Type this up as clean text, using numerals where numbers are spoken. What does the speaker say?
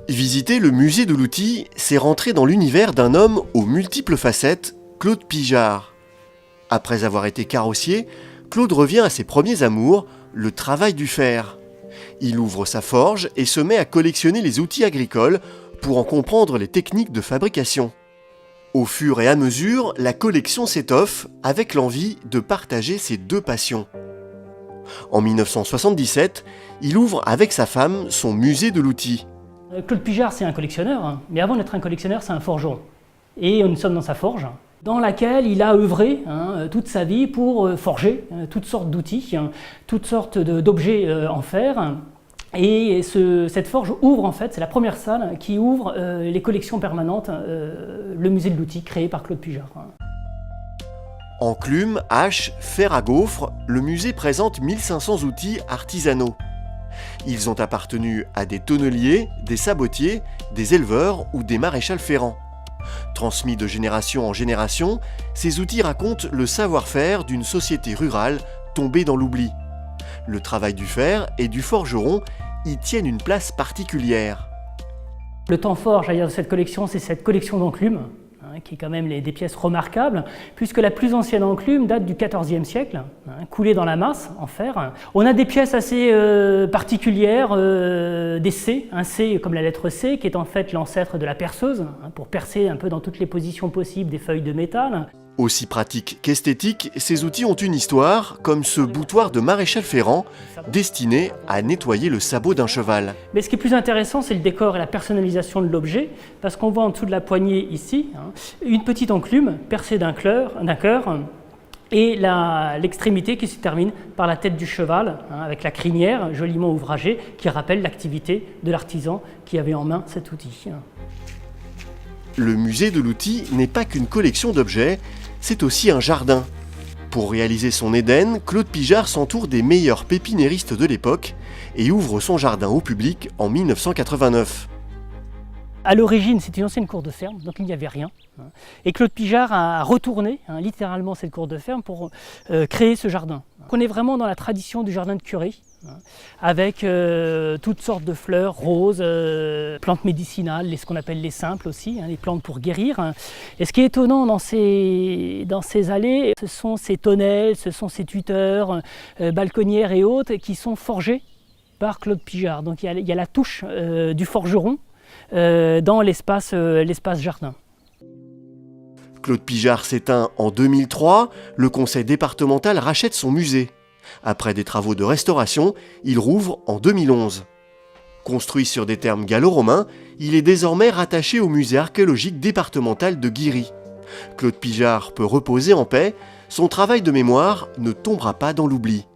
Visiter le musée de l'outil, c'est rentrer dans l'univers d'un homme aux multiples facettes, Claude Pijard. Après avoir été carrossier, Claude revient à ses premiers amours, le travail du fer. Il ouvre sa forge et se met à collectionner les outils agricoles pour en comprendre les techniques de fabrication. Au fur et à mesure, la collection s'étoffe avec l'envie de partager ses deux passions. En 1977, il ouvre avec sa femme son musée de l'outil. Claude Pijard, c'est un collectionneur, mais avant d'être un collectionneur, c'est un forgeron. Et nous sommes dans sa forge, dans laquelle il a œuvré toute sa vie pour forger toutes sortes d'outils, toutes sortes d'objets en fer. Et cette forge ouvre, en fait, c'est la première salle qui ouvre les collections permanentes, le musée de l'outil créé par Claude Pijard. Enclume, hache, fer à gaufre, le musée présente 1500 outils artisanaux. Ils ont appartenu à des tonneliers, des sabotiers, des éleveurs ou des maréchals ferrants. Transmis de génération en génération, ces outils racontent le savoir-faire d'une société rurale tombée dans l'oubli. Le travail du fer et du forgeron y tiennent une place particulière. Le temps fort, j'allais dire, de cette collection, c'est cette collection d'enclumes, qui est quand même des pièces remarquables, puisque la plus ancienne enclume date du XIVe siècle, coulée dans la masse en fer. On a des pièces assez particulières, des C, un C comme la lettre C, qui est en fait l'ancêtre de la perceuse, pour percer un peu dans toutes les positions possibles des feuilles de métal. Aussi pratique qu'esthétique, ces outils ont une histoire, comme ce boutoir de maréchal ferrant, destiné à nettoyer le sabot d'un cheval. Mais ce qui est plus intéressant, c'est le décor et la personnalisation de l'objet, parce qu'on voit en dessous de la poignée ici, une petite enclume percée d'un cœur, et l'extrémité qui se termine par la tête du cheval, avec la crinière joliment ouvragée, qui rappelle l'activité de l'artisan qui avait en main cet outil. Le musée de l'outil n'est pas qu'une collection d'objets, c'est aussi un jardin. Pour réaliser son Éden, Claude Pijard s'entoure des meilleurs pépinéristes de l'époque et ouvre son jardin au public en 1989. À l'origine, c'était une ancienne cour de ferme, donc il n'y avait rien. Et Claude Pijard a retourné littéralement cette cour de ferme pour créer ce jardin. On est vraiment dans la tradition du jardin de curé, avec toutes sortes de fleurs, roses, plantes médicinales, ce qu'on appelle les simples aussi, les plantes pour guérir. Et ce qui est étonnant dans ces allées, ce sont ces tonnelles, ce sont ces tuteurs, balconnières et autres qui sont forgés par Claude Pijard. Donc il y a la touche du forgeron dans l'espace jardin. Claude Pijard s'éteint en 2003, le conseil départemental rachète son musée. Après des travaux de restauration, il rouvre en 2011. Construit sur des termes gallo-romains, il est désormais rattaché au musée archéologique départemental de Guiry. Claude Pijard peut reposer en paix, son travail de mémoire ne tombera pas dans l'oubli.